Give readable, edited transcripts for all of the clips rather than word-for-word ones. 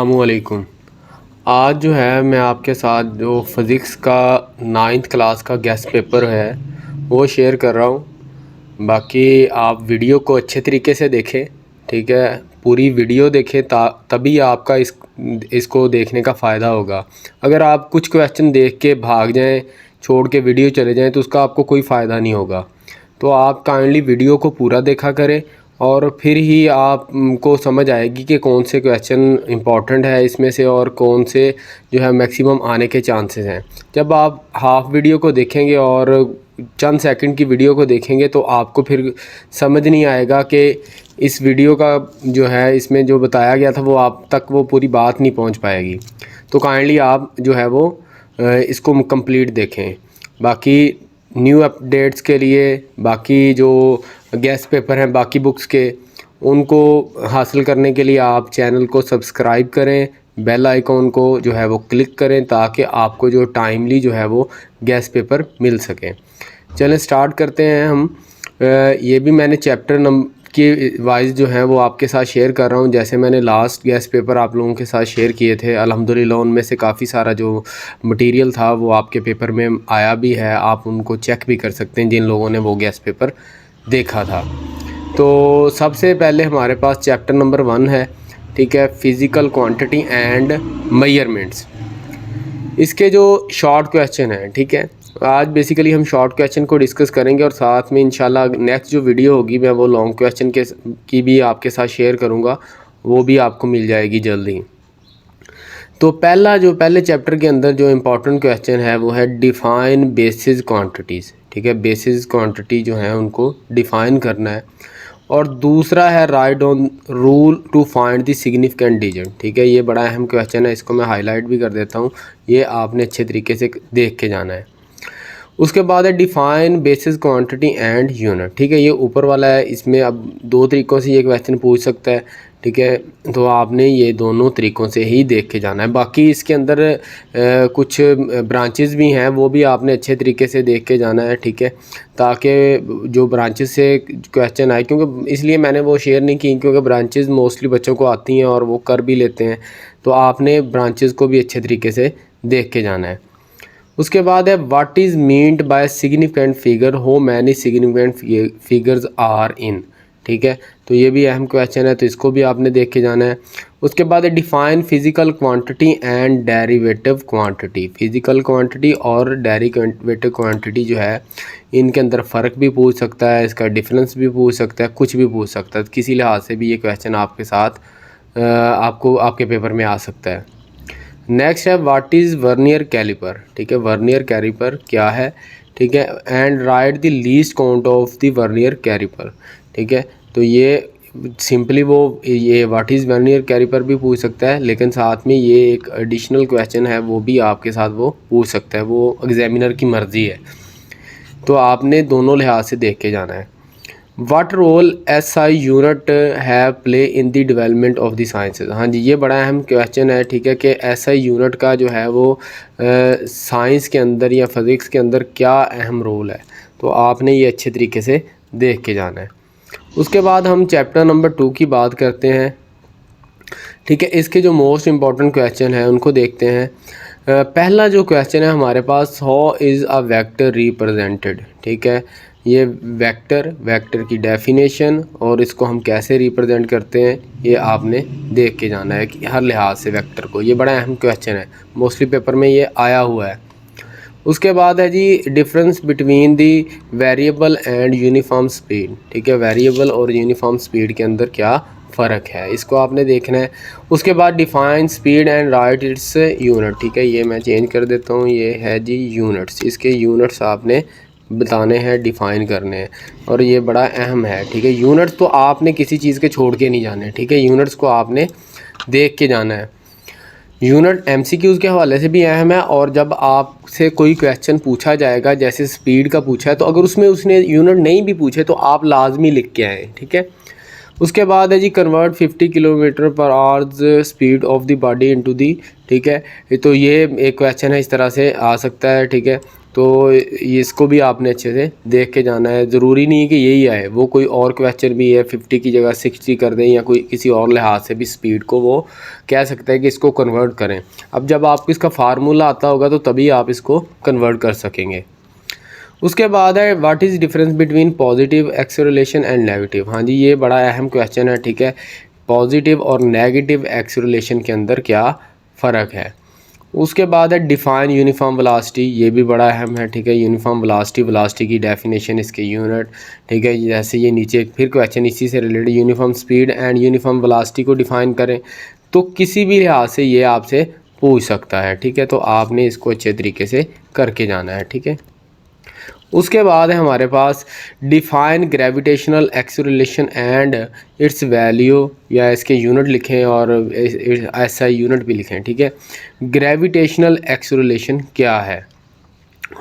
अस्सलामुअलैकुम। आज जो है मैं आपके साथ जो फ़िज़िक्स का 9th क्लास का गेस्ट पेपर है वो शेयर कर रहा हूँ। बाकी आप वीडियो को अच्छे तरीके से देखें, ठीक है। पूरी वीडियो देखें तभी आपका इसको देखने का फ़ायदा होगा। अगर आप कुछ क्वेश्चन देख के भाग जाएं, छोड़ के वीडियो चले जाएं तो उसका आपको कोई फ़ायदा नहीं होगा। तो आप काइंडली वीडियो को पूरा देखा करें और फिर ही आपको समझ आएगी कि कौन से क्वेश्चन इम्पॉर्टेंट है इसमें से और कौन से जो है मैक्सिमम आने के चांसेस हैं। जब आप हाफ वीडियो को देखेंगे और चंद सेकंड की वीडियो को देखेंगे तो आपको फिर समझ नहीं आएगा कि इस वीडियो का जो है इसमें जो बताया गया था वो आप तक वो पूरी बात नहीं पहुंच पाएगी। तो काइंडली आप जो है वो इसको कंप्लीट देखें। बाकी न्यू अपडेट्स के लिए बाकी जो गेस्ट पेपर हैं बाकी बुक्स के उनको हासिल करने के लिए आप चैनल को सब्सक्राइब करें, बेल आइकॉन को जो है वो क्लिक करें ताकि आपको जो टाइमली जो है वो गेस्ट पेपर मिल सके। चलें स्टार्ट करते हैं हम। ये भी मैंने चैप्टर नंबर की वाइज जो है वो आपके साथ शेयर कर रहा हूँ। जैसे मैंने लास्ट गेस्ट पेपर आप लोगों के साथ शेयर किए थे, अल्हम्दुलिल्लाह उनमें से काफ़ी सारा जो मटेरियल था वो आपके पेपर में आया भी है। आप उनको चेक भी कर सकते हैं जिन लोगों ने वो गेस्ट पेपर देखा था। तो सबसे पहले हमारे पास चैप्टर नंबर 1 है, ठीक है, फ़िज़िकल क्वांटिटी एंड मेजरमेंट्स। इसके जो शॉर्ट क्वेश्चन हैं, ठीक है, आज बेसिकली हम शॉर्ट क्वेश्चन को डिस्कस करेंगे और साथ में इंशाल्लाह नेक्स्ट जो वीडियो होगी मैं वो लॉन्ग क्वेश्चन की भी आपके साथ शेयर करूँगा, वो भी आपको मिल जाएगी जल्दी। तो पहले चैप्टर के अंदर जो इम्पोर्टेंट क्वेश्चन है वो है डिफ़ाइन बेसिस क्वांटिटीज़, ठीक है। बेसिस क्वांटिटी जो है उनको डिफ़ाइन करना है। और दूसरा है write on rule to find the significant digit, ठीक है। ये बड़ा अहम क्वेश्चन है, इसको मैं हाईलाइट भी कर देता हूँ। ये आपने अच्छे तरीके से देख के जाना है। उसके बाद है define basis quantity and unit, ठीक है। ये ऊपर वाला है, इसमें अब दो तरीक़ों से ये क्वेश्चन पूछ सकता है, ठीक है। तो आपने ये दोनों तरीक़ों से ही देख के जाना है। बाकी इसके अंदर कुछ ब्रांचेस भी हैं, वो भी आपने अच्छे तरीके से देख के जाना है, ठीक है, ताकि जो ब्रांचेस से क्वेश्चन आए, क्योंकि इसलिए मैंने वो शेयर नहीं की क्योंकि ब्रांचेस मोस्टली बच्चों को आती हैं और वो कर भी लेते हैं। तो आपने ब्रांचेस को भी अच्छे तरीके से देख के जाना है। उसके बाद है what is meant by significant figure, how many significant figures are in, ठीक है। तो ये भी अहम क्वेश्चन है, तो इसको भी आपने देख के जाना है। उसके बाद है define physical quantity and derivative quantity. Physical quantity और डेरिवेटिव क्वांटिटी जो है इनके अंदर फ़र्क भी पूछ सकता है, इसका डिफरेंस भी पूछ सकता है, कुछ भी पूछ सकता है। किसी लिहाज से भी ये क्वेश्चन आपके साथ आपको आपके पेपर में आ सकता है। नेक्स्ट है व्हाट इज़ वर्नियर कैलिपर, ठीक है। वर्नियर कैलिपर क्या है, ठीक है, and write the least count of the vernier caliper, ठीक है। तो ये सिंपली वो ये व्हाट इज़ वर्नियर कैलिपर भी पूछ सकता है, लेकिन साथ में ये एक एडिशनल क्वेश्चन है वो भी आपके साथ वो पूछ सकता है, वो एग्जामिनर की मर्ज़ी है। तो आपने दोनों लिहाज से देख के जाना है। व्हाट रोल SI यूनिट है play in the development of the sciences. हाँ जी, ये बड़ा अहम क्वेश्चन है, ठीक है, कि SI यूनिट का जो है वो साइंस के अंदर या फिज़िक्स के अंदर क्या अहम रोल है। तो आपने ये अच्छे तरीके से देख के जाना है। उसके बाद हम चैप्टर नंबर 2 की बात करते हैं, ठीक है। इसके जो मोस्ट इम्पॉर्टेंट क्वेश्चन है उनको देखते हैं। पहला जो क्वेश्चन है हमारे पास, how is a vector represented, ठीक है। ये वेक्टर की डेफिनेशन और इसको हम कैसे रिप्रेजेंट करते हैं ये आपने देख के जाना है कि हर लिहाज से वेक्टर को। ये बड़ा अहम क्वेश्चन है, मोस्टली पेपर में ये आया हुआ है। उसके बाद है जी difference between the variable and uniform speed, ठीक है। वेरिएबल और यूनिफॉर्म स्पीड के अंदर क्या फ़र्क है, इसको आपने देखना है। उसके बाद define speed and right its unit, ठीक है। ये मैं चेंज कर देता हूँ, ये है जी यूनिट्स। इसके यूनिट्स आपने बताने हैं, डिफ़ाइन करने हैं, और ये बड़ा अहम है, ठीक है। यूनिट्स तो आपने किसी चीज़ के छोड़ के नहीं जाने, ठीक है। यूनिट्स को आपने देख के जाना है। यूनिट MCQs के हवाले से भी अहम है, और जब आपसे कोई क्वेश्चन पूछा जाएगा जैसे स्पीड का पूछा है तो अगर उसमें उसने यूनिट नहीं भी पूछे तो आप लाजमी लिख के आएँ, ठीक है। उसके बाद है जी convert 50 kilometre per hours speed of the body into the, ठीक है। तो ये एक क्वेश्चन है, इस तरह से आ सकता है, ठीक है। तो इसको भी आपने अच्छे से देख के जाना है। ज़रूरी नहीं है कि यही आए, वो कोई और क्वेश्चन भी है 50 की जगह 60 कर दें या कोई किसी और लिहाज से भी स्पीड को वो कह सकता है कि इसको कन्वर्ट करें। अब जब आपको इसका फार्मूला आता होगा तो तभी आप इसको कन्वर्ट कर सकेंगे। उसके बाद है what is difference between positive acceleration and negative. हाँ जी, ये बड़ा अहम क्वेश्चन है, ठीक है। पॉजिटिव और नेगेटिव एक्सेलरेशन के अंदर क्या फ़र्क है। उसके बाद है डिफाइन यूनिफॉर्म वेलोसिटी, ये भी बड़ा अहम है, ठीक है। यूनिफॉर्म वेलोसिटी की डेफिनेशन, इसके यूनिट, ठीक है। जैसे ये नीचे फिर क्वेश्चन इसी से related, uniform speed and uniform velocity को डिफाइन करें। तो किसी भी लिहाज से ये आपसे पूछ सकता है, ठीक है। तो आपने इसको अच्छे तरीके से करके जाना है, ठीक है। उसके बाद है हमारे पास define gravitational acceleration and its value, या इसके यूनिट लिखें और ऐसा यूनिट भी लिखें, ठीक है। ग्रेविटेशनल एक्सेलरेशन क्या है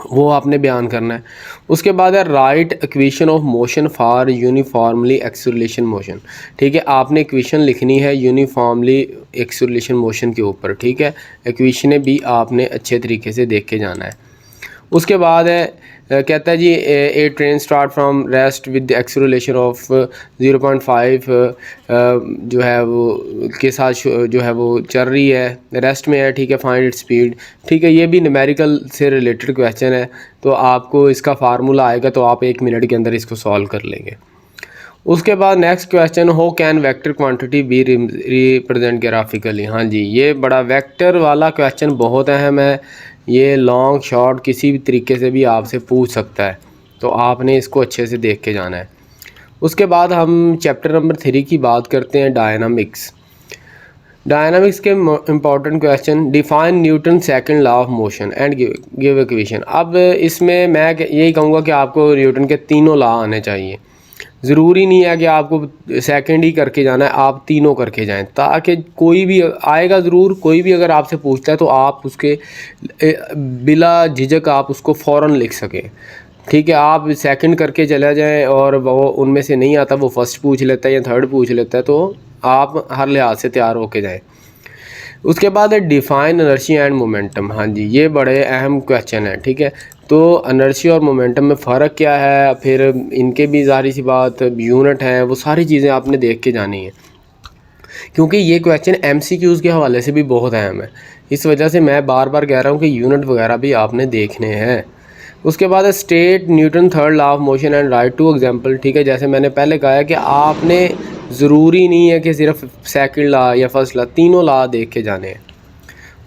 वो आपने बयान करना है। उसके बाद है right equation of motion for uniformly acceleration motion, ठीक है। आपने इक्वेशन लिखनी है यूनिफॉर्मली एक्सेलरेशन मोशन के ऊपर, ठीक है। इक्वेशनें भी आपने अच्छे तरीके से देख के जाना है। उसके बाद है कहता है जी a train start from rest with acceleration of 0.5 जो है वो के साथ जो है वो चल रही है, रेस्ट में है, ठीक है। फाइंड इट स्पीड, ठीक है। ये भी न्यूमेरिकल से रिलेटेड क्वेश्चन है, तो आपको इसका फार्मूला आएगा तो आप 1 मिनट के अंदर इसको सॉल्व कर लेंगे। उसके बाद next question, how can vector quantity be represent graphically. हाँ जी, ये बड़ा वेक्टर वाला क्वेश्चन बहुत अहम है। ये लॉन्ग शॉर्ट किसी भी तरीके से भी आपसे पूछ सकता है, तो आपने इसको अच्छे से देख के जाना है। उसके बाद हम चैप्टर नंबर 3 की बात करते हैं, डायनामिक्स। डायनामिक्स के important question, define Newton second law of motion and give equation. अब इसमें मैं यही कहूँगा कि आपको न्यूटन के तीनों लॉ आने चाहिए। ज़रूरी नहीं है कि आपको सेकंड ही करके जाना है, आप तीनों करके जाएं, ताकि कोई भी आएगा ज़रूर, कोई भी अगर आपसे पूछता है तो आप उसके बिला झिझक आप उसको फ़ौरन लिख सकें, ठीक है। आप सेकंड करके चला जाएं और वो उनमें से नहीं आता, वो फर्स्ट पूछ लेता है या थर्ड पूछ लेता है, तो आप हर लिहाज से तैयार होके जाएं। उसके बाद है डिफाइन इनर्शी एंड मोमेंटम। हाँ जी, ये बड़े अहम क्वेश्चन है, ठीक है। तो इनर्शी और मोमेंटम में फ़र्क क्या है, फिर इनके भी ज़ाहिर सी बात यूनिट है, वो सारी चीज़ें आपने देख के जानी है, क्योंकि ये क्वेश्चन MCQs के हवाले से भी बहुत अहम है। इस वजह से मैं बार बार कह रहा हूँ कि यूनिट वगैरह भी आपने देखने हैं। उसके बाद है state Newton third law of motion and right two example, ठीक है। जैसे मैंने पहले कहा है कि आपने ज़रूरी नहीं है कि सिर्फ सेकंड लॉ या फर्स्ट लॉ, तीनों लॉ देख के जाने हैं।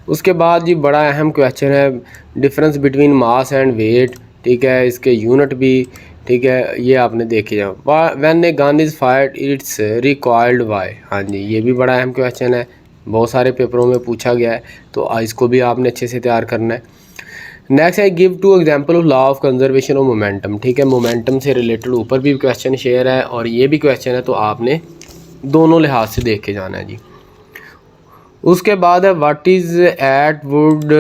उसके बाद जी बड़ा अहम क्वेश्चन है difference between mass and weight, ठीक है। इसके यूनिट भी, ठीक है, ये आपने देखे जाओ। When a gun is fired its recoiled by. हाँ जी, ये भी बड़ा अहम क्वेश्चन है, बहुत सारे पेपरों में पूछा गया है, तो इसको भी आपने अच्छे से तैयार करना है। नेक्स्ट है give two example of law of conservation of momentum, ठीक है। मोमेंटम से रिलेटेड ऊपर भी क्वेश्चन शेयर है और ये भी क्वेश्चन है, तो आपने दोनों लिहाज से देख के जाना है जी। उसके बाद है व्हाट इज़ एट वुड,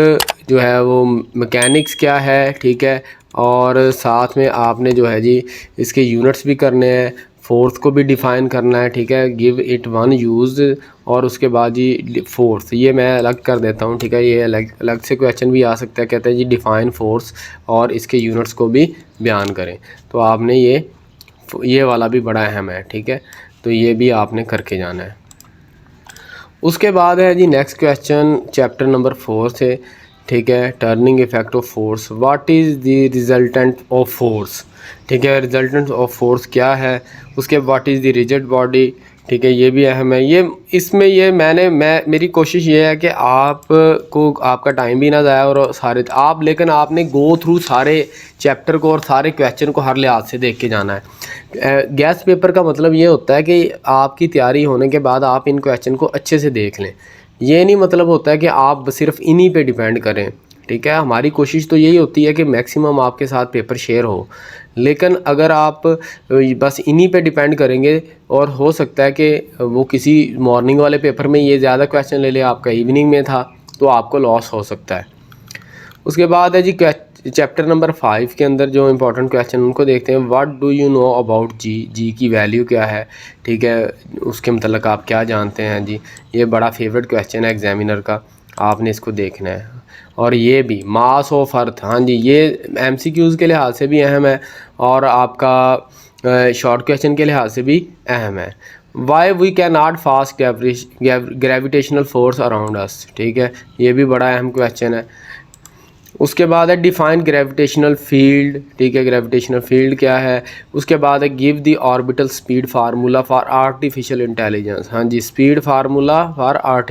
जो है वो मैकेनिक्स क्या है, ठीक है। और साथ में आपने जो है जी इसके यूनिट्स भी करने हैं, फोर्थ को भी डिफ़ाइन करना है, ठीक है। गिव इट वन यूज, और उसके बाद जी फोर्स, ये मैं अलग कर देता हूँ, ठीक है। ये अलग अलग से क्वेश्चन भी आ सकता है, कहते हैं जी डिफ़ाइन फोर्स और इसके यूनिट्स को भी बयान करें। तो आपने ये वाला भी बड़ा अहम है, ठीक है। तो ये भी आपने करके जाना है। उसके बाद है जी नेक्स्ट क्वेश्चन चैप्टर नंबर 4 से, ठीक है। Turning effect of force, what is the resultant of force, ठीक है। रिजल्टेंट ऑफ फोर्स क्या है। उसके what is the rigid body, ठीक है, ये भी अहम है। ये इसमें ये मेरी कोशिश ये है कि आपको आपका टाइम भी ना जाए और सारे आप, लेकिन आपने गो थ्रू सारे चैप्टर को और सारे क्वेश्चन को हर लिहाज से देख के जाना है। गैस पेपर का मतलब ये होता है कि आपकी तैयारी होने के बाद आप इन क्वेश्चन को अच्छे से देख लें। ये नहीं मतलब होता है कि आप सिर्फ इन्हीं पे डिपेंड करें, ठीक है। हमारी कोशिश तो यही होती है कि मैक्सिमम आपके साथ पेपर शेयर हो, लेकिन अगर आप बस इन्हीं पे डिपेंड करेंगे और हो सकता है कि वो किसी मॉर्निंग वाले पेपर में ये ज़्यादा क्वेश्चन ले ले, आपका इवनिंग में था, तो आपको लॉस हो सकता है। उसके बाद है जी चैप्टर नंबर 5 के अंदर जो इम्पोर्टेंट क्वेश्चन उनको देखते हैं। What do you know about g, g की वैल्यू क्या है, ठीक है, उसके मतलब आप क्या जानते हैं जी। ये बड़ा फेवरेट क्वेश्चन है एग्जामिनर का, आपने इसको देखना है। और ये भी मास ऑफ अर्थ, हाँ जी ये MCQs के लिहाज से भी अहम है और आपका शॉर्ट क्वेश्चन के लिहाज से भी अहम है। Why we can not fast gravitational force around us, ठीक है, ये भी बड़ा अहम क्वेश्चन है। उसके बाद है डिफाइन ग्रेविटेशनल फील्ड, ठीक है, ग्रेविटेशनल फील्ड क्या है। उसके बाद है give the orbital speed formula for artificial intelligence, हाँ जी स्पीड फार्मूला फॉर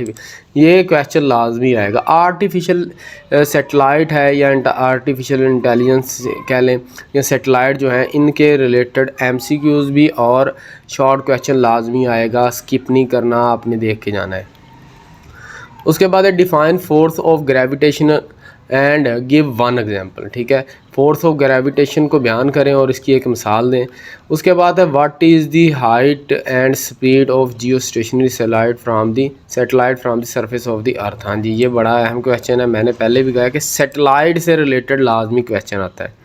ये क्वेश्चन लाजमी आएगा। आर्टिफिशियल सेटेलाइट है या आर्टिफिशियल इंटेलिजेंस कह लें या सेटेलाइट जो है, इनके रिलेटेड MCQs भी और शॉर्ट क्वेश्चन लाजमी आएगा, स्किप नहीं करना, आपने देख के जाना है। उसके बाद है define force of gravitation and give one example, ठीक है, फोर्स ऑफ ग्रेविटेशन को बयान करें और इसकी एक मिसाल दें। उसके बाद है what is the height and speed of Jio stationery satellite from the surface of the earth, हाँ जी ये बड़ा अहम क्वेश्चन है, मैंने पहले भी कहा कि सैटेलाइट से रिलेटेड लाजमी क्वेश्चन आता है।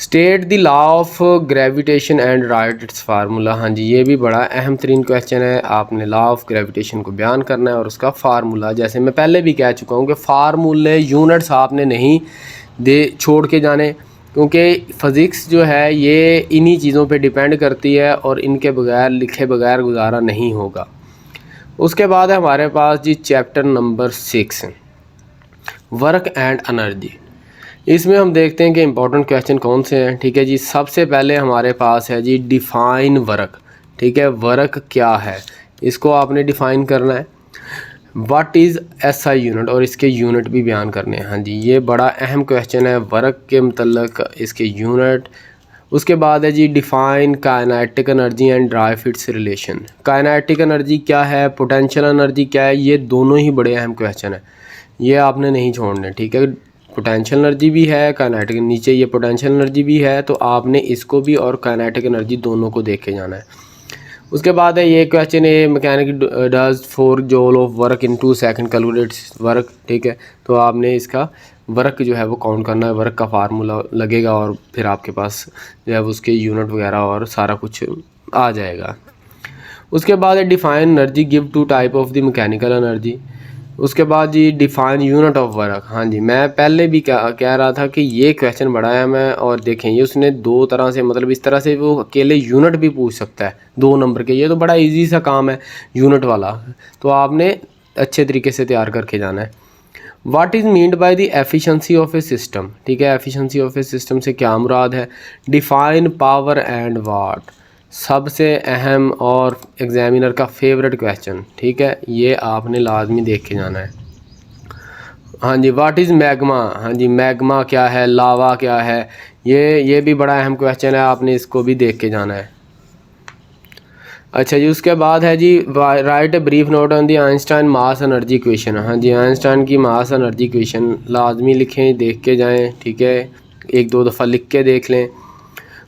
State the law of gravitation and right it's formula, हाँ जी ये भी बड़ा अहम तरीन क्वेश्चन है, आपने लॉ ऑफ ग्रेविटेशन को बयान करना है और उसका फार्मूला, जैसे मैं पहले भी कह चुका हूँ कि फार्मूले यूनिट्स आपने नहीं दे छोड़ के जाने, क्योंकि फ़िज़िक्स जो है ये इन्हीं चीज़ों पे डिपेंड करती है और इनके बगैर लिखे बगैर गुजारा नहीं होगा। उसके बाद है हमारे पास जी chapter number 6 work and energy. इसमें हम देखते हैं कि इम्पोर्टेंट क्वेश्चन कौन से हैं, ठीक है जी। सबसे पहले हमारे पास है जी डिफ़ाइन वर्क, ठीक है, वर्क क्या है इसको आपने डिफ़ाइन करना है। व्हाट इज़ SI यूनिट और इसके यूनिट भी बयान करने हैं, हाँ जी ये बड़ा अहम क्वेश्चन है वर्क के मतलब इसके यूनिट। उसके बाद है जी define kinetic energy and derive its relation. Kinetic energy क्या है, पोटेंशियल एनर्जी क्या है, ये दोनों ही बड़े अहम क्वेश्चन है, ये आपने नहीं छोड़ने, ठीक है। पोटेंशियल एनर्जी भी है, काइनेटिक, नीचे ये पोटेंशियल एनर्जी भी है, तो आपने इसको भी और काइनेटिक एनर्जी दोनों को देख के जाना है। उसके बाद है ये क्वेश्चन है mechanic does 4 joule of work in 2 second calculates work, ठीक है, तो आपने इसका वर्क जो है वो काउंट करना है, वर्क का फार्मूला लगेगा और फिर आपके पास जो है उसके यूनिट वगैरह और सारा कुछ आ जाएगा। उसके बाद है define energy give 2 type of the mechanical energy. उसके बाद जी डिफाइन यूनिट ऑफ वर्क, हाँ जी मैं पहले भी कह रहा था कि ये क्वेश्चन बड़ा है मैं, और देखें ये उसने दो तरह से, मतलब इस तरह से वो अकेले यूनिट भी पूछ सकता है 2 नंबर के, ये तो बड़ा इजी सा काम है यूनिट वाला, तो आपने अच्छे तरीके से तैयार करके जाना है। What is meant by the efficiency of A system, ठीक है, एफिशिएंसी ऑफ ए सिस्टम से क्या मुराद है। डिफाइन पावर एंड वाट, सबसे अहम और एग्जामिनर का फेवरेट क्वेश्चन, ठीक है, ये आपने लाजमी देख के जाना है। हाँ जी व्हाट इज़ मैग्मा, हाँ जी मैग्मा क्या है, लावा क्या है, ये भी बड़ा अहम क्वेश्चन है, आपने इसको भी देख के जाना है। अच्छा जी उसके बाद है जी write a brief note on the Einstein mass energy equation, हाँ जी आइंस्टाइन की मास एनर्जी इक्वेशन लाजमी लिखें, देख के जाएं, ठीक है, 1-2 दफ़ा लिख के देख लें।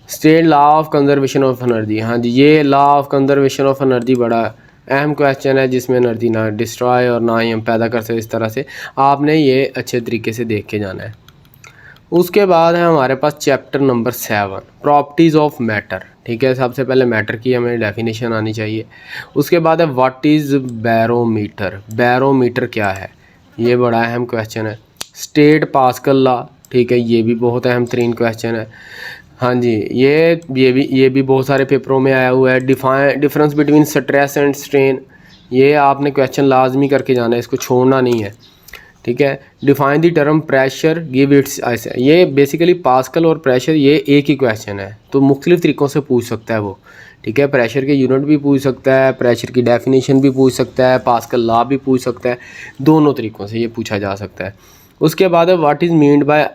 State law of conservation of energy, हाँ जी ये law of conservation of energy बड़ा अहम क्वेश्चन है, जिसमें एनर्जी ना डिस्ट्रॉय और ना ही हम पैदा कर सकते, इस तरह से आपने ये अच्छे तरीके से देख के जाना है। उसके बाद है हमारे पास chapter number 7 properties of matter, ठीक है, सबसे पहले मैटर की हमें डेफिनेशन आनी चाहिए। उसके बाद है व्हाट इज़ बैरोमीटर, बैरोमीटर क्या है, ये बड़ा अहम क्वेश्चन है। स्टेट पास्कल लॉ, ठीक है, ये भी बहुत अहम तरीन क्वेश्चन है, हाँ जी ये भी बहुत सारे पेपरों में आया हुआ है। Difference between stress and strain, ये आपने क्वेश्चन लाजमी करके जाना है, इसको छोड़ना नहीं है, ठीक है। Define the term pressure give its, ऐसे ये बेसिकली पास्कल और प्रेशर ये एक ही क्वेश्चन है, तो मुख्तलिफ़ तरीक़ों से पूछ सकता है वो, ठीक है, प्रेशर के यूनिट भी पूछ सकता है, प्रेशर की डेफिनेशन भी पूछ सकता है, पास्कल लॉ भी पूछ सकता है, दोनों तरीक़ों से ये पूछा जा सकता है। उसके बाद है what is meant bye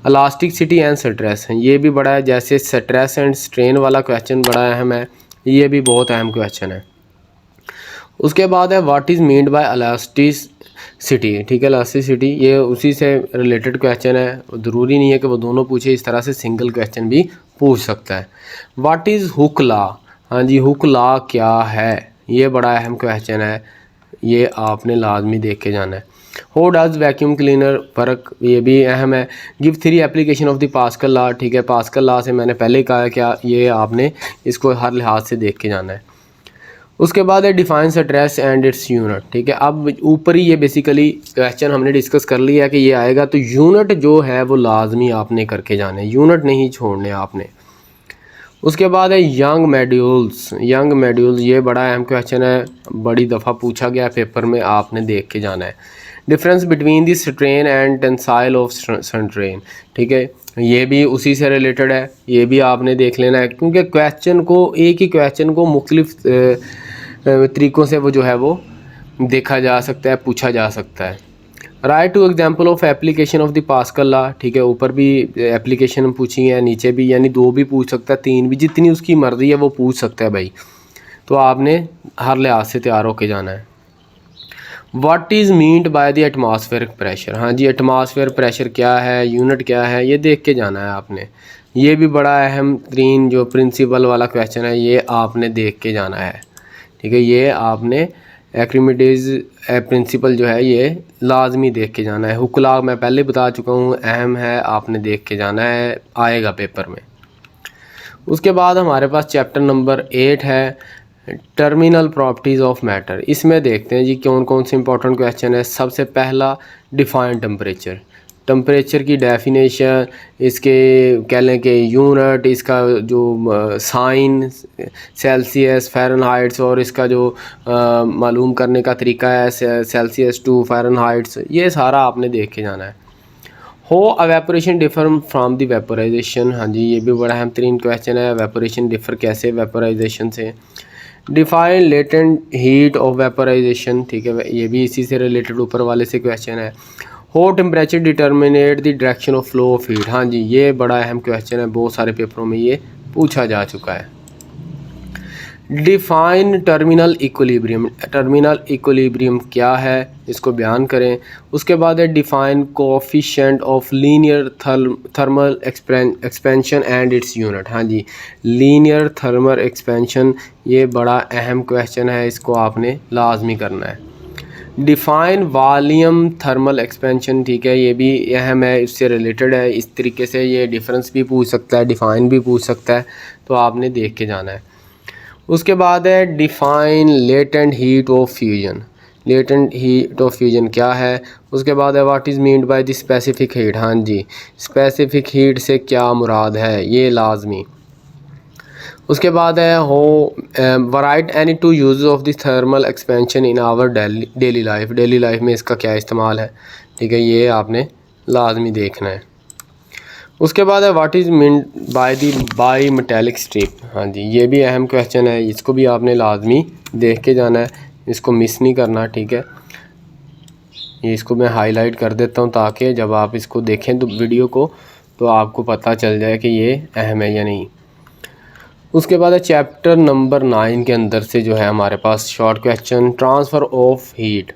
elasticity and stress, ये भी बड़ा है, जैसे स्ट्रेस एंड स्ट्रेन वाला क्वेश्चन बड़ा अहम है, ये भी बहुत अहम क्वेश्चन है। उसके बाद है what is meant bye elasticity, ठीक है, इलास्टिसिटी ये उसी से रिलेटेड क्वेश्चन है, ज़रूरी नहीं है कि वो दोनों पूछे, इस तरह से सिंगल क्वेश्चन भी पूछ सकता है। व्हाट इज़ हुक लॉ, हाँ जी हुक लॉ क्या है, ये बड़ा अहम क्वेश्चन है, ये आपने लाजमी देख के जाना है। How does vacuum cleaner work, ये भी अहम है। Give 3 application of the Pascal law, ठीक है, पास्कल लॉ से मैंने पहले कहा क्या, ये आपने इसको हर लिहाज से देख के जाना है। उसके बाद है define stress and its unit, ठीक है। अब ऊपर ही ये बेसिकली क्वेश्चन हमने डिस्कस कर लिया है कि ये आएगा, तो यूनिट जो है वो लाजमी आपने करके जाने, यूनिट नहीं छोड़ने आपने। उसके बाद है यंग मॉड्यूल्स। यंग मॉड्यूल्स ये बड़ा अहम क्वेश्चन है, बड़ी दफ़ा पूछा गया पेपर में, आपने देख के जाना है। Difference between the strain and tensile of strain, ठीक है, ये भी उसी से रिलेटेड है, ये भी आपने देख लेना है, क्योंकि क्वेश्चन को, एक ही क्वेश्चन को मुख्तलिफ तरीक़ों से वो जो है वो देखा जा सकता है, पूछा जा सकता है। Write two example of application of the Pascal law, ठीक है, ऊपर भी एप्लीकेशन पूछी है, नीचे भी, यानी 2 भी पूछ सकता है, 3 भी, जितनी उसकी मर्ज़ी है वो पूछ सकता है भाई। तो आपने हर लिहाज से तैयार होके जाना है। What is meant by the atmospheric pressure, हाँ जी, एटमॉस्फेयर प्रेशर क्या है, यूनिट क्या है, ये देख के जाना है आपने। ये भी बड़ा अहम तरीन जो प्रिंसिपल वाला क्वेश्चन है, ये आपने देख के जाना है, ठीक है। ये आपने आर्किमिडीज प्रिंसिपल जो है ये लाजमी देख के जाना है। हुक्ला मैं पहले बता चुका हूँ, अहम है, आपने देख के जाना है, आएगा पेपर में। उसके बाद हमारे पास चैप्टर नंबर 8 है, टर्मिनल प्रॉपर्टीज़ ऑफ मैटर। इसमें देखते हैं जी कौन कौन से इंपॉर्टेंट क्वेश्चन है। सबसे पहला डिफाइन टेम्परेचर, टेम्परेचर की डेफिनेशन, इसके कह लें कि यूनिट, इसका जो साइन सेल्सियस, फ़ारेनहाइट्स, और इसका जो मालूम करने का तरीका है सेल्सियस टू फ़ारेनहाइट्स, ये सारा आपने देख के जाना है। हो evaporation differ from the vaporisation, हाँ जी, ये भी बड़ा अहम तरीन क्वेश्चन है, वेपोरेशन डिफर कैसे वेपोराइजेशन से। Define latent heat of vaporisation, ठीक है, ये भी इसी से रिलेटेड ऊपर वाले से क्वेश्चन है। हो temperature determinate the direction of flow of heat, हाँ जी, ये बड़ा अहम क्वेश्चन है, बहुत सारे पेपरों में ये पूछा जा चुका है। Define terminal equilibrium, terminal equilibrium क्या है, इसको बयान करें। उसके बाद है define coefficient of linear thermal expansion and its unit, हाँ जी, लीनियर थर्मल एक्सपेंशन, ये बड़ा अहम क्वेश्चन है, इसको आपने लाजमी करना है। डिफाइन वॉल्यूम थर्मल एक्सपेंशन, ठीक है, ये भी अहम है, इससे रिलेटेड है, इस तरीके से ये डिफरेंस भी पूछ सकता है, डिफाइन भी पूछ सकता है, तो आपने देख के जाना है। उसके बाद है define latent heat of fusion, latent heat of fusion क्या है। उसके बाद है what is meant by the specific heat, हाँ जी, स्पेसिफिक हीट से क्या मुराद है, ये लाजमी। उसके बाद है हो write any two use of the thermal expansion in our daily life, daily life में इसका क्या इस्तेमाल है, ठीक है, ये आपने लाजमी देखना है। उसके बाद है what is meant by the by metallic strip, हाँ जी, ये भी अहम क्वेश्चन है, इसको भी आपने लाजमी देख के जाना है, इसको मिस नहीं करना, ठीक है। ये इसको मैं हाईलाइट कर देता हूँ ताकि जब आप इसको देखें तो वीडियो को, तो आपको पता चल जाए कि ये अहम है या नहीं। उसके बाद है चैप्टर नंबर 9 के अंदर से जो है हमारे पास short question, transfer of heat.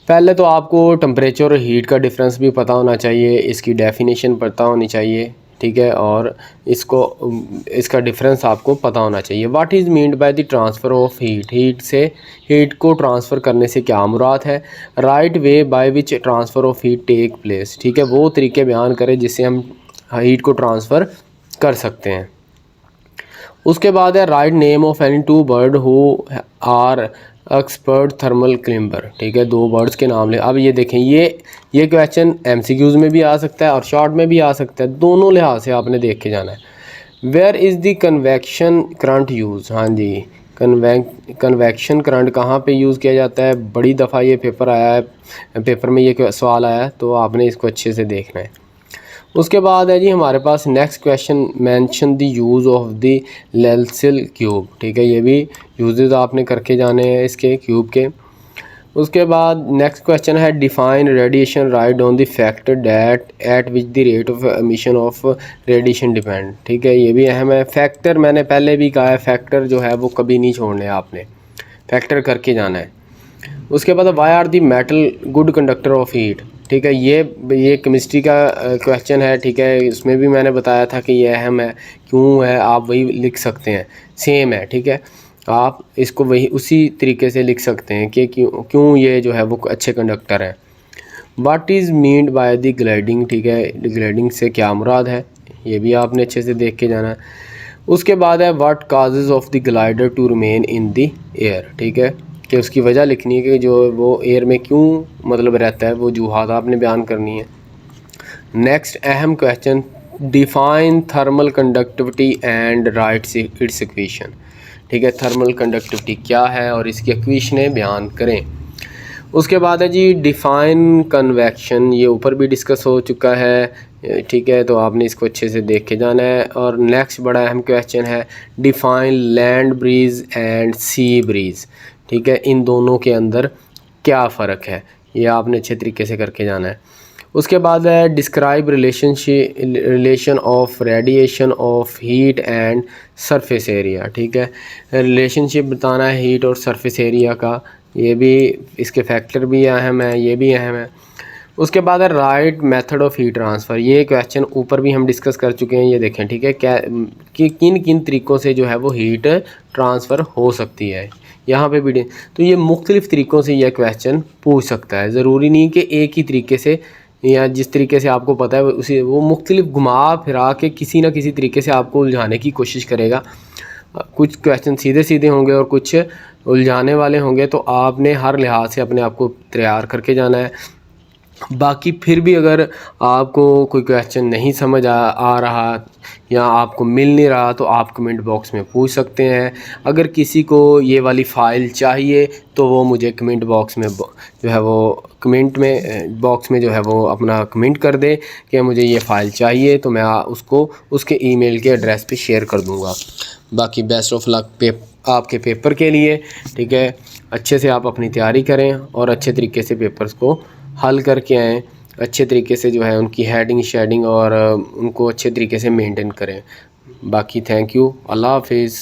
पहले तो आपको टेम्परेचर और हीट का डिफरेंस भी पता होना चाहिए, इसकी डेफिनेशन पता होनी चाहिए, ठीक है, और इसका डिफरेंस आपको पता होना चाहिए। What is meant by the transfer of heat, heat से, हीट को ट्रांसफ़र करने से क्या मुराद है। Write way by which transfer of heat take place, ठीक है, वो तरीके बयान करें जिससे हम हीट को ट्रांसफ़र कर सकते हैं। उसके बाद है write name of any two bird who are expert thermal climber, ठीक है, 2 बर्ड्स के नाम ले। अब ये देखें, ये क्वेश्चन एमसीक्यूज़ में भी आ सकता है और शॉर्ट में भी आ सकता है, दोनों लिहाज से आपने देख के जाना है। Where is the convection current use, हाँ जी, कन्वेक्शन करंट कहाँ पे यूज़ किया जाता है, बड़ी दफ़ा ये पेपर आया है, पेपर में ये सवाल आया है, तो आपने इसको अच्छे से देखना है। उसके बाद है जी हमारे पास next question, mention the use of the लेंसिल क्यूब, ठीक है, ये भी यूजेस आपने करके जाने हैं इसके क्यूब के। उसके बाद नेक्स्ट क्वेश्चन है define radiation right on the factor that at which the rate of emission of radiation depend, ठीक है, ये भी अहम है। फैक्टर मैंने पहले भी कहा है, फैक्टर जो है वो कभी नहीं छोड़ने, आपने फैक्टर करके जाना है। उसके बाद why are the metal good conductor of heat, ठीक है, ये केमिस्ट्री का क्वेश्चन है, ठीक है, इसमें भी मैंने बताया था कि ये अहम है, क्यों है आप वही लिख सकते हैं, सेम है, ठीक है, आप इसको वही उसी तरीके से लिख सकते हैं कि क्यों ये जो है वो अच्छे कंडक्टर हैं। What is meant by the gliding, ठीक है, ग्लाइडिंग से क्या मुराद है, ये भी आपने अच्छे से देख के जाना है। उसके बाद है what causes of the glider to remain in the air, ठीक है, कि उसकी वजह लिखनी है कि जो वो एयर में क्यों मतलब रहता है, वो वजूहात आपने बयान करनी है। नेक्स्ट अहम question, define thermal conductivity and right it's equation, ठीक है, थर्मल कंडक्टिविटी क्या है और इसकी इक्वेशनें बयान करें। उसके बाद है जी डिफ़ाइन कन्वेक्शन, ये ऊपर भी डिस्कस हो चुका है, ठीक है, तो आपने इसको अच्छे से देख के जाना है। और नेक्स्ट बड़ा अहम क्वेश्चन है define land breeze and sea breeze, ठीक है, इन दोनों के अंदर क्या फ़र्क है, ये आपने अच्छे तरीके से करके जाना है। उसके बाद है describe relation of radiation of heat and surface area, ठीक है, रिलेशनशिप बताना है हीट और सरफेस एरिया का, ये भी इसके फैक्टर भी अहम है, ये भी अहम है। उसके बाद है right method of heat transfer, ये क्वेश्चन ऊपर भी हम डिस्कस कर चुके हैं, ये देखें, ठीक है, क्या कि किन किन तरीक़ों से जो है वो हीट ट्रांसफ़र हो सकती है, यहाँ पे भी। तो ये मुख्तलिफ़ तरीक़ों से यह क्वेश्चन पूछ सकता है, ज़रूरी नहीं कि एक ही तरीके से या जिस तरीके से आपको पता है उसी वो मुख्तलिफ घुमा फिरा के किसी न किसी तरीके से आपको उलझाने की कोशिश करेगा। कुछ क्वेश्चन सीधे सीधे होंगे और कुछ उलझाने वाले होंगे, तो आपने हर लिहाज से अपने आप को तैयार करके जाना है। बाकी फिर भी अगर आपको कोई क्वेश्चन नहीं समझ आ रहा या आपको मिल नहीं रहा तो आप कमेंट बॉक्स में पूछ सकते हैं। अगर किसी को ये वाली फ़ाइल चाहिए तो वो मुझे कमेंट बॉक्स में जो है वो कमेंट में बॉक्स में जो है वो अपना कमेंट कर दे कि मुझे ये फ़ाइल चाहिए, तो मैं उसको उसके ईमेल के एड्रेस पे शेयर कर दूँगा। बाकी बेस्ट ऑफ लक आपके पेपर के लिए, ठीक है, अच्छे से आप अपनी तैयारी करें और अच्छे तरीके से पेपर्स को हल करके आएँ, अच्छे तरीके से जो है उनकी हेडिंग शेडिंग और उनको अच्छे तरीके से मेंटेन करें। बाकी थैंक यू, अल्लाह हाफिज़।